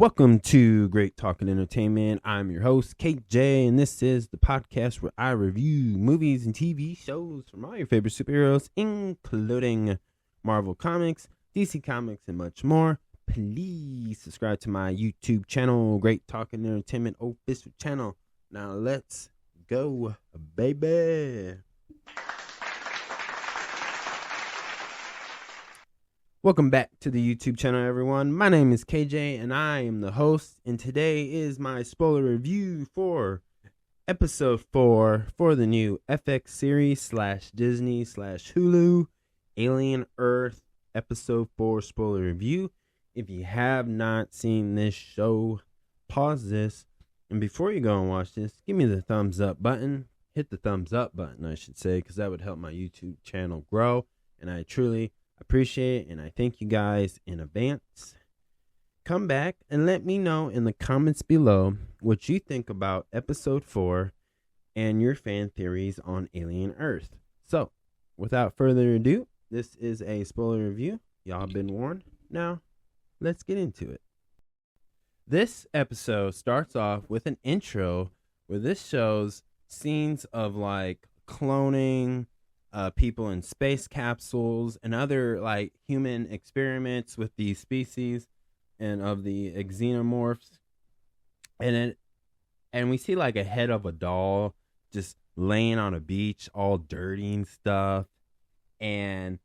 Welcome to Great Talking Entertainment. I'm your host, KJ, and this is the podcast where I review movies and TV shows from all your favorite superheroes, including Marvel Comics, DC Comics, and much more. Please subscribe to my YouTube channel, Great Talking Entertainment official channel. Now let's go, baby. Welcome back to the YouTube channel, everyone. My name is KJ, and I am the host. And today is my spoiler review for Episode 4 for the new FX series / Disney / Hulu, Alien Earth Episode 4 spoiler review. If you have not seen this show, pause this. And before you go and watch this, give me the thumbs up button. Hit the thumbs up button, I should say, because that would help my YouTube channel grow. And I truly appreciate it, and I thank you guys in advance. Come back and let me know in the comments below what you think about Episode 4 and your fan theories on Alien Earth. So, without further ado, this is a spoiler review. Y'all have been warned. Now, let's get into it. This episode starts off with an intro where this shows scenes of like cloning, people in space capsules and other like human experiments with these species and of the xenomorphs, and we see like a head of a doll just laying on a beach all dirty and stuff, and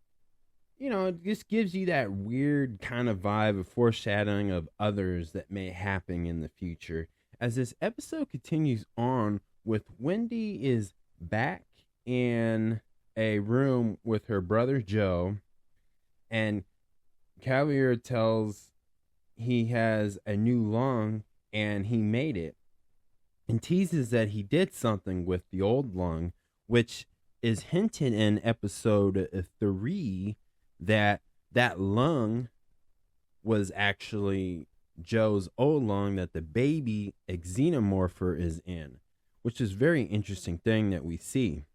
it just gives you that weird kind of vibe of foreshadowing of others that may happen in the future. As this episode continues on with Wendy is back in a room with her brother Joe, and Cavalier tells he has a new lung and he made it, and teases that he did something with the old lung, which is hinted in episode 3 that lung was actually Joe's old lung that the baby xenomorpher is in, which is a very interesting thing that we see.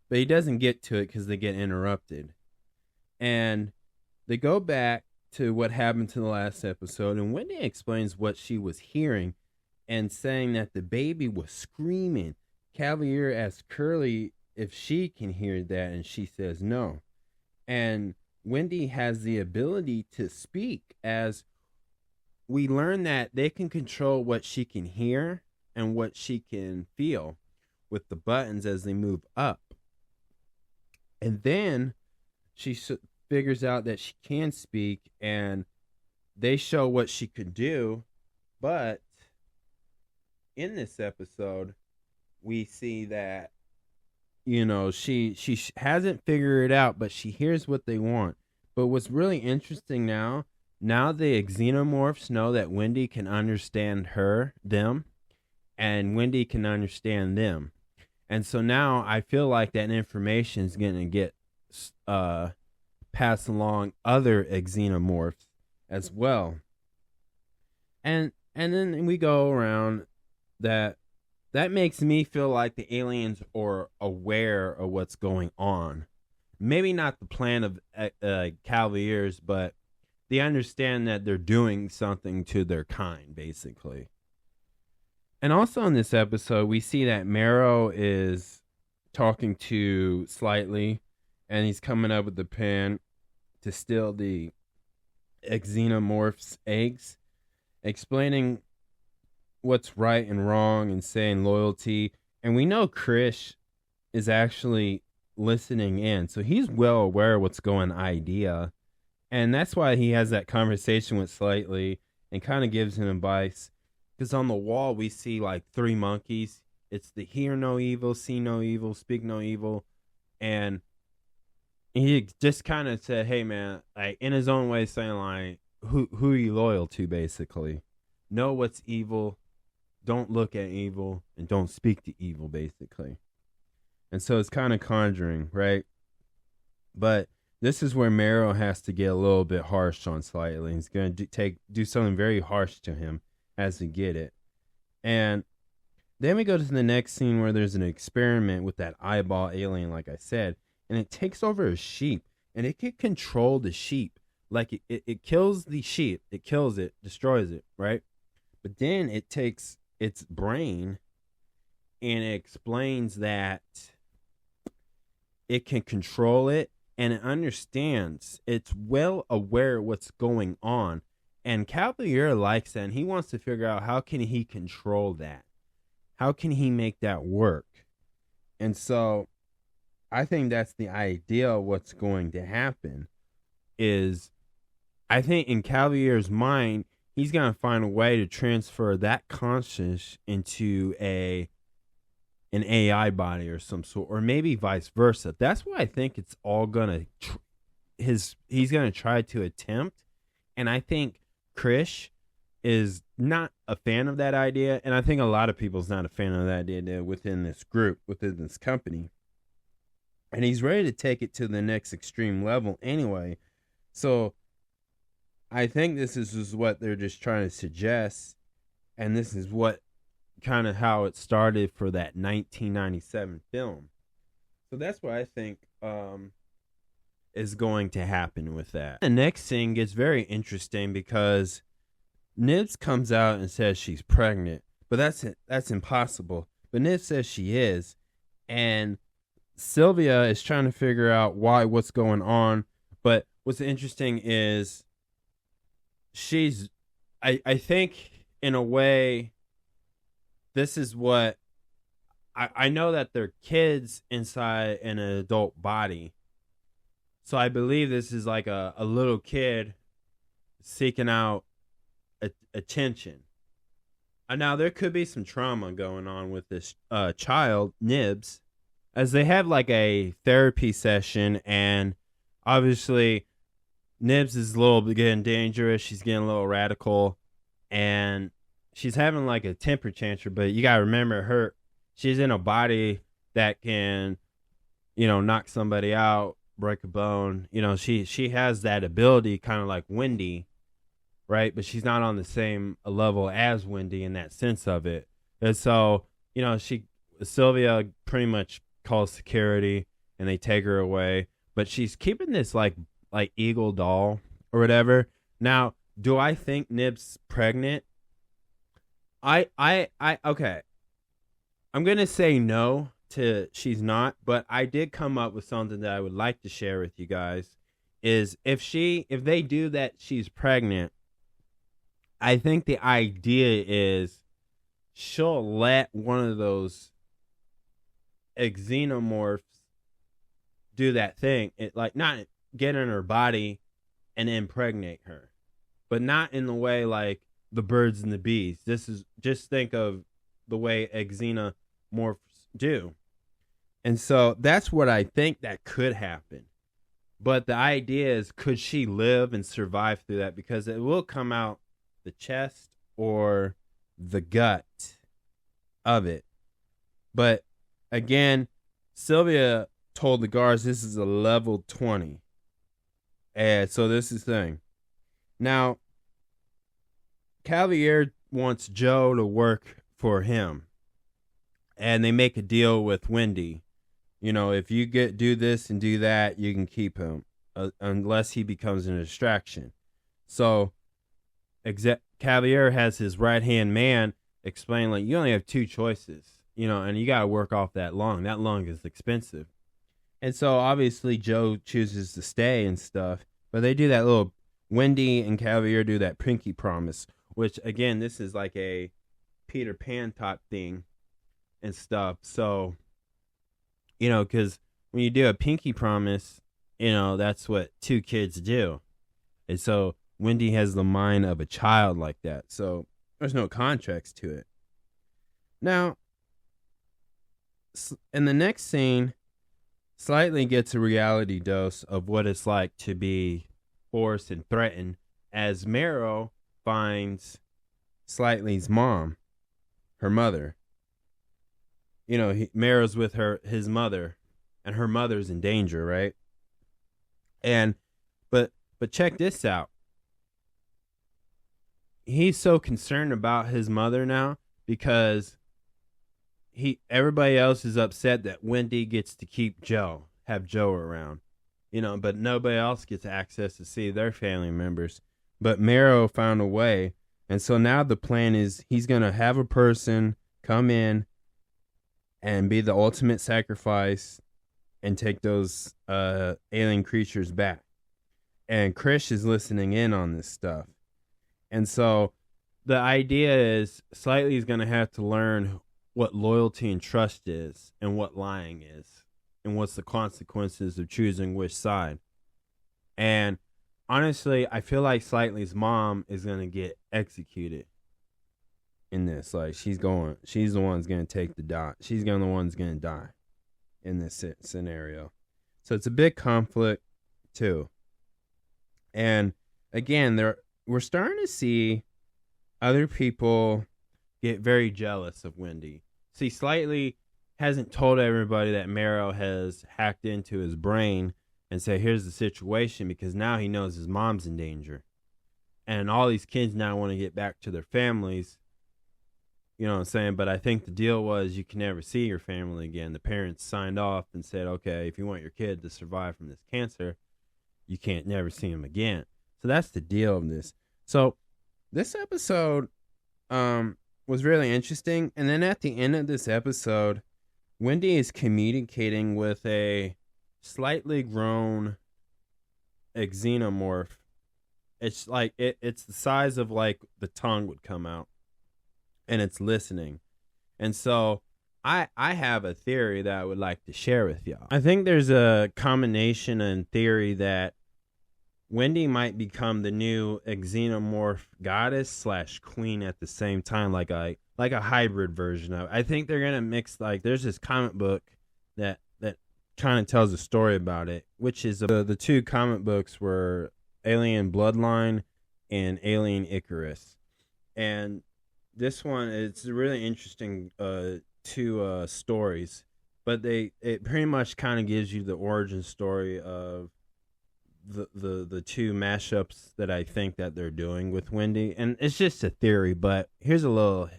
But he doesn't get to it because they get interrupted. And they go back to what happened to the last episode, and Wendy explains what she was hearing and saying that the baby was screaming. Cavalier asks Curly if she can hear that, and she says no. And Wendy has the ability to speak, as we learn that they can control what she can hear and what she can feel with the buttons as they move up. And then she figures out that she can speak, and they show what she could do. But in this episode, we see that she hasn't figured it out, but she hears what they want. But what's really interesting now the xenomorphs know that Wendy can understand them, and Wendy can understand them. And so now I feel like that information is going to get passed along other xenomorphs as well. And then we go around that makes me feel like the aliens are aware of what's going on. Maybe not the plan of Cavalier's, but they understand that they're doing something to their kind, basically. And also in this episode, we see that Marrow is talking to Slightly, and he's coming up with the plan to steal the xenomorph's eggs, explaining what's right and wrong and saying loyalty. And we know Krish is actually listening in, so he's well aware of what's going on idea. And that's why he has that conversation with Slightly and kind of gives him advice. Because on the wall, we see like 3 monkeys. It's the hear no evil, see no evil, speak no evil. And he just kind of said, hey, man, like in his own way, saying like, who are you loyal to, basically? Know what's evil, don't look at evil, and don't speak to evil, basically. And so it's kind of conjuring, right? But this is where Marrow has to get a little bit harsh on Slightly. He's going to do something very harsh to him as we get it. And then we go to the next scene where there's an experiment with that eyeball alien, like I said, and it takes over a sheep, and it can control the sheep. Like it kills the sheep, it kills it, destroys it, right? But then it takes its brain and it explains that it can control it, and it understands. It's well aware of what's going on. And Cavalier likes that, and he wants to figure out how can he control that? How can he make that work? And so I think that's the idea of what's going to happen is I think in Cavalier's mind, he's going to find a way to transfer that conscious into an AI body or some sort, or maybe vice versa. That's what I think it's all gonna he's gonna try to attempt, and I think Krish is not a fan of that idea, and I think a lot of people's not a fan of that idea within this group, within this company, and he's ready to take it to the next extreme level anyway. So I think this is what they're just trying to suggest, and this is what kind of how it started for that 1997 film. So that's what I think is going to happen with that. The next thing gets very interesting because Nibs comes out and says she's pregnant, but that's impossible. But Nibs says she is, and Sylvia is trying to figure out what's going on. But what's interesting is I think in a way, this is what I know that they're kids inside an adult body. So I believe this is like a little kid seeking out attention. And now there could be some trauma going on with this child, Nibs, as they have like a therapy session, and obviously Nibs is a little bit getting dangerous. She's getting a little radical, and she's having like a temper tantrum, but you gotta remember she's in a body that can, knock somebody out, break a bone. She has that ability, kind of like Wendy, right? But she's not on the same level as Wendy in that sense of it. And so, Sylvia pretty much calls security and they take her away, but she's keeping this like Eagle doll or whatever. Now, do I think Nib's pregnant? Okay. I'm going to say no to she's not, but I did come up with something that I would like to share with you guys is if they do that, she's pregnant. I think the idea is she'll let one of those xenomorphs do that thing. It like not get in her body and impregnate her, but not in the way like the birds and the bees. This is just think of the way xenomorphs do. And so that's what I think that could happen. But the idea is, could she live and survive through that? Because it will come out the chest or the gut of it. But again, Sylvia told the guards this is a level 20. And so this is the thing. Now, Cavalier wants Joe to work for him. And they make a deal with Wendy. If you do this and do that, you can keep him. Unless he becomes a distraction. So, Cavalier has his right-hand man explain, like, you only have two choices. And you got to work off that lung. That lung is expensive. And so, obviously, Joe chooses to stay and stuff. But they do that little, Wendy and Cavalier do that pinky promise. Which, again, this is like a Peter Pan type thing and stuff. So, because when you do a pinky promise, that's what two kids do. And so Wendy has the mind of a child like that. So there's no contracts to it. Now, in the next scene, slightly gets a reality dose of what it's like to be forced and threatened as Marrow finds Slightly's mom, her mother. Marrow's with his mother, and her mother's in danger, right? And but check this out. He's so concerned about his mother now because everybody else is upset that Wendy gets to have Joe around. but nobody else gets access to see their family members. But Marrow found a way. And so now the plan is he's going to have a person come in and be the ultimate sacrifice and take those alien creatures back. And Krish is listening in on this stuff. And so the idea is Slightly's going to have to learn what loyalty and trust is and what lying is and what's the consequences of choosing which side. And honestly, I feel like Slightly's mom is going to get executed in this. Like she's the one's going to take the dot. She's the one's going to die in this scenario. So it's a big conflict too. And again, we're starting to see other people get very jealous of Wendy. See, Slightly hasn't told everybody that Marrow has hacked into his brain and say, here's the situation, because now he knows his mom's in danger. And all these kids now want to get back to their families. You know what I'm saying? But I think the deal was you can never see your family again. The parents signed off and said, okay, if you want your kid to survive from this cancer, you can't never see him again. So that's the deal of this. So this episode was really interesting. And then at the end of this episode, Wendy is communicating with a slightly grown xenomorph. It's like it's the size of like the tongue would come out, and it's listening. And so I have a theory that I would like to share with y'all. I think there's a combination in theory that Wendy might become the new xenomorph goddess / queen at the same time, like a hybrid version of it. I think they're gonna mix, like, there's this comic book that kind of tells a story about it, which is the two comic books were Alien Bloodline and Alien Icarus. And this one, it's really interesting two stories, but it pretty much kind of gives you the origin story of the two mashups that I think that they're doing with Wendy. And it's just a theory, but here's a little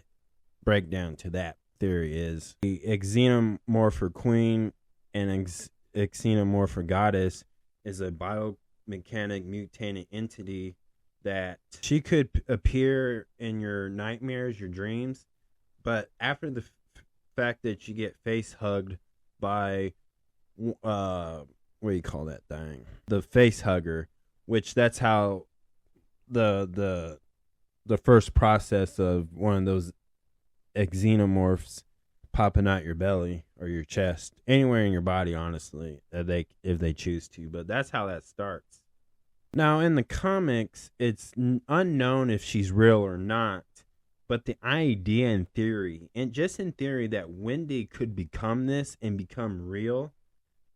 breakdown to that theory. Is the xenomorph queen and xenomorph goddess is a biomechanic mutated entity that she could appear in your nightmares, your dreams, but after the fact that you get face hugged by what do you call that thing? The face hugger, which that's how the first process of one of those xenomorphs popping out your belly or your chest, anywhere in your body, honestly, if they choose to. But that's how that starts. Now, in the comics, it's unknown if she's real or not, but the idea in theory, and just in theory, that Wendy could become this and become real.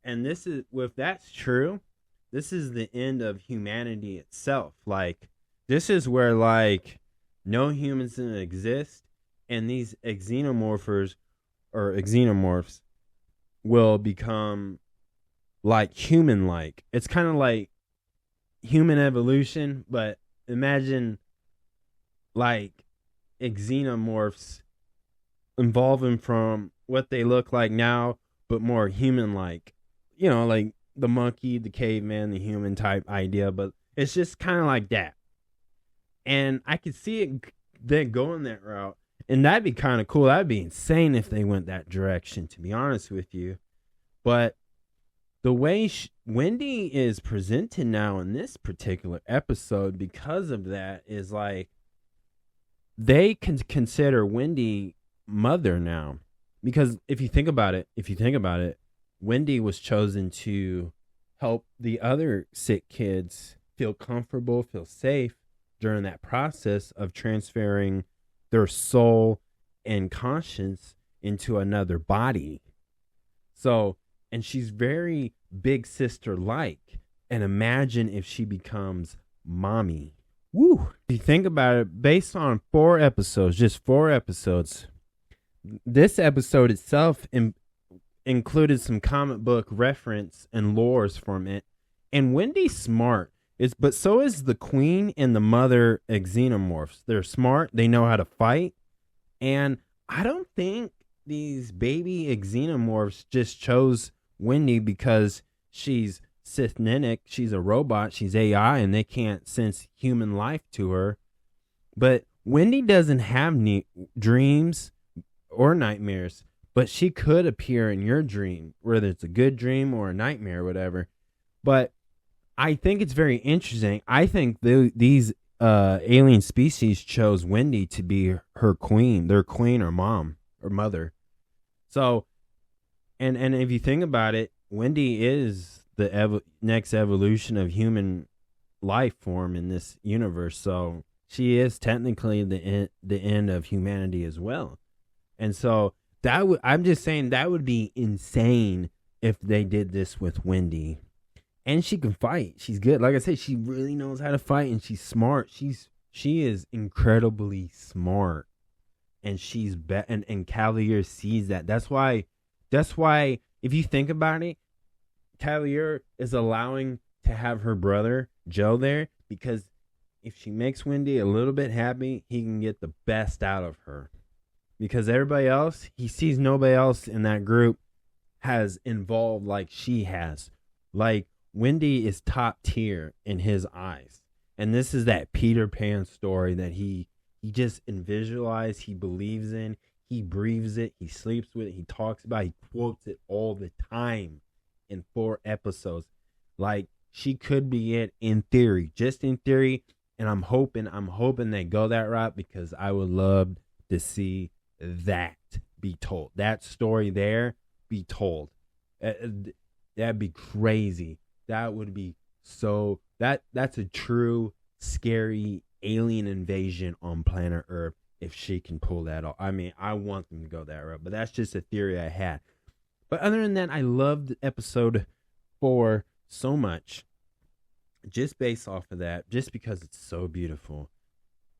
And this is, if that's true, this is the end of humanity itself. Like, this is where, like, no humans didn't exist, and these xenomorphs will become, like, human-like. It's kind of like human evolution, but imagine, like, xenomorphs evolving from what they look like now, but more human-like. You know, like the monkey, the caveman, the human type idea, but it's just kind of like that. And I could see it then going that route, and that'd be kind of cool. That'd be insane if they went that direction, to be honest with you. But the way Wendy is presented now in this particular episode, because of that, is like they can consider Wendy mother now. Because if you think about it, Wendy was chosen to help the other sick kids feel comfortable, feel safe during that process of transferring their soul and conscience into another body. So, and she's very big sister like. And imagine if she becomes mommy. Woo! If you think about it, based on 4 episodes, just 4 episodes, this episode itself included some comic book reference and lores from it. And Wendy's smart, but so is the queen and the mother xenomorphs. They're smart. They know how to fight. And I don't think these baby xenomorphs just chose Wendy because she's Sithnic. She's a robot. She's AI, and they can't sense human life to her. But Wendy doesn't have dreams or nightmares, but she could appear in your dream, whether it's a good dream or a nightmare or whatever. But I think it's very interesting. I think these alien species chose Wendy to be her queen, their queen or mom or mother. So, and if you think about it, Wendy is the next evolution of human life form in this universe. So she is technically the end of humanity as well. And so I'm just saying that would be insane if they did this with Wendy. And she can fight. She's good. Like I said, she really knows how to fight, and she's smart. She is incredibly smart, and she's and Cavalier sees that. That's why if you think about it, Cavalier is allowing to have her brother Joe there, because if she makes Wendy a little bit happy, he can get the best out of her. Because everybody else, he sees nobody else in that group has involved like she has. Like, Wendy is top tier in his eyes. And this is that Peter Pan story that he just visualized, he believes in, he breathes it, he sleeps with it, he talks about it, he quotes it all the time in 4 episodes. Like, she could be it in theory, just in theory. And I'm hoping they go that route, because I would love to see that be told. That story there be told. That'd be crazy. That would be so. That's a true scary alien invasion on planet Earth if she can pull that off. I mean, I want them to go that route, but that's just a theory I had. But other than that, I loved episode 4 so much, just based off of that, just because it's so beautiful.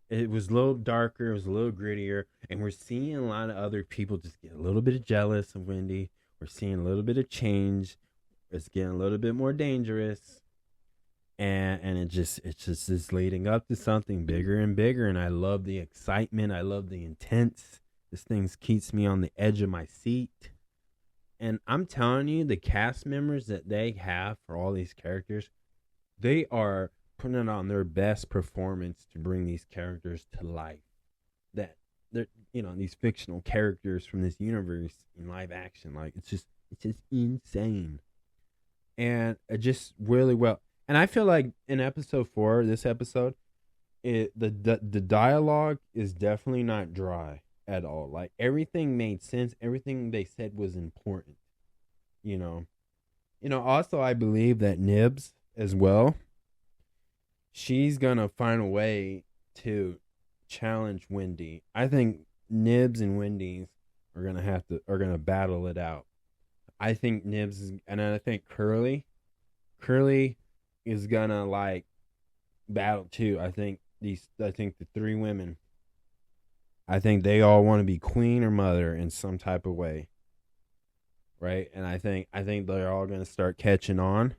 It was a little darker, it was a little grittier, and we're seeing a lot of other people just get a little bit jealous of Wendy. We're seeing a little bit of change. It's getting a little bit more dangerous, and it's just leading up to something bigger and bigger. And I love the excitement. I love the intense. This thing keeps me on the edge of my seat. And I'm telling you, the cast members that they have for all these characters, they are putting on their best performance to bring these characters to life. That they're, these fictional characters from this universe in live action. Like, it's just insane. And just really well. And I feel like in episode 4, this episode, the dialogue is definitely not dry at all. Like, everything made sense. Everything they said was important. Also, I believe that Nibs as well, she's gonna find a way to challenge Wendy. I think Nibs and Wendy's are gonna battle it out. I think and I think Curly is gonna like battle too. I think the 3 women, I think they all want to be queen or mother in some type of way, right? And I think they're all gonna start catching on,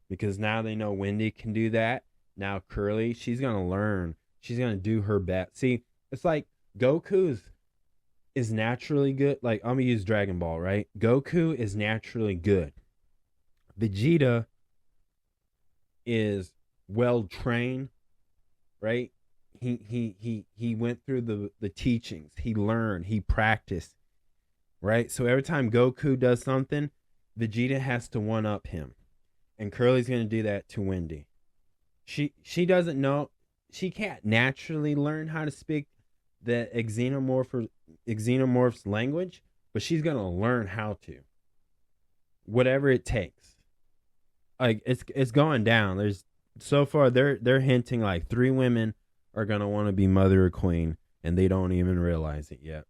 because now they know Wendy can do that. Now Curly, she's gonna learn. She's gonna do her best. See, it's like Goku is naturally good. Like, I'm gonna use Dragon Ball, right? Goku is naturally good. Vegeta is well trained, right? He went through the teachings. He learned. He practiced, right? So every time Goku does something, Vegeta has to one up him, and Curly's gonna do that to Wendy. She doesn't know. She can't naturally learn how to speak the xenomorph's language, but she's gonna learn how to, whatever it takes. Like, it's going down. There's so far they're hinting like 3 women are gonna want to be mother or queen, and they don't even realize it yet.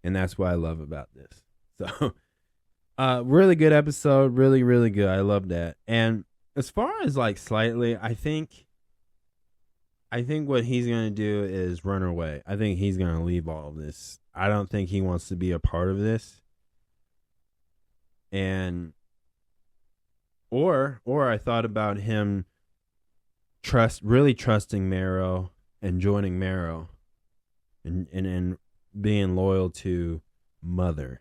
And that's what I love about this. So, really good episode, really really good. I love that. And as far as like slightly, I think what he's going to do is run away. I think he's going to leave all of this. I don't think he wants to be a part of this. And or I thought about him really trusting Marrow and joining Marrow and being loyal to Mother.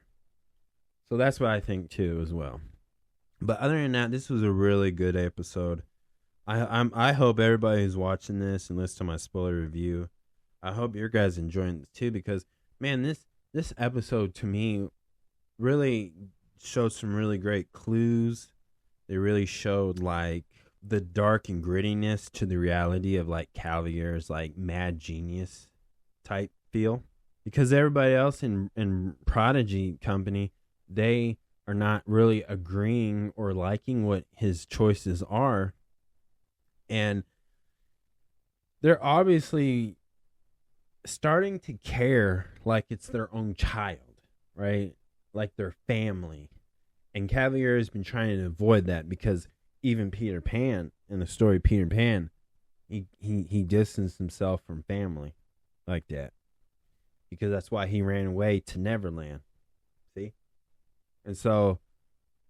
So that's what I think too as well. But other than that, this was a really good episode. I hope everybody who's watching this and listen to my spoiler review, I hope your guys enjoying this too, because man, this episode to me really showed some really great clues. They really showed like the dark and grittiness to the reality of like Cavaliers, like mad genius type feel. Because everybody else in Prodigy Company, they are not really agreeing or liking what his choices are. And they're obviously starting to care like it's their own child, right? Like their family. And Cavalier has been trying to avoid that because even Peter Pan, in the story Peter Pan, he distanced himself from family like that. Because that's why he ran away to Neverland. See? And so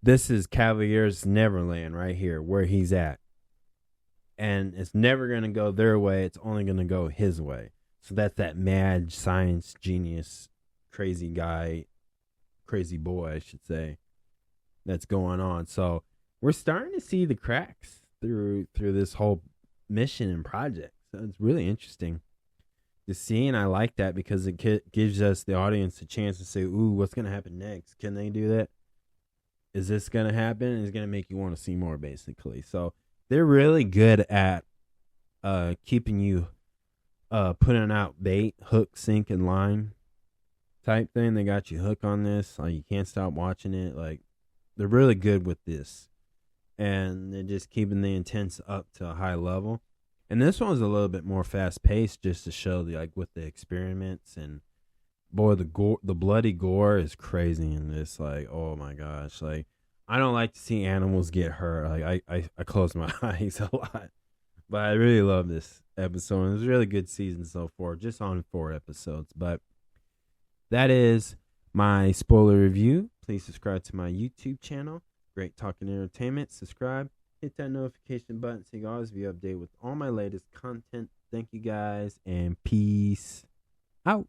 this is Cavalier's Neverland right here, where he's at. And it's never going to go their way. It's only going to go his way. So that's that mad science genius, crazy guy, crazy boy, I should say, that's going on. So we're starting to see the cracks through this whole mission and project. So it's really interesting to see, and I like that because it gives us, the audience, a chance to say, ooh, what's going to happen next? Can they do that? Is this going to happen? And it's going to make you want to see more, basically. So they're really good at keeping you putting out bait, hook, sink, and line type thing. They got you hooked on this. Like, you can't stop watching it. Like, they're really good with this. And they're just keeping the intense up to a high level. And this one's a little bit more fast paced, just to show the, like, with the experiments. And boy, the bloody gore is crazy in this. Like, oh my gosh. Like, I don't like to see animals get hurt. Like, I close my eyes a lot. But I really love this episode. It was a really good season so far, just on 4 episodes. But that is my spoiler review. Please subscribe to my YouTube channel, Great Talking Entertainment. Subscribe, hit that notification button so you always be updated with all my latest content. Thank you guys, and peace out.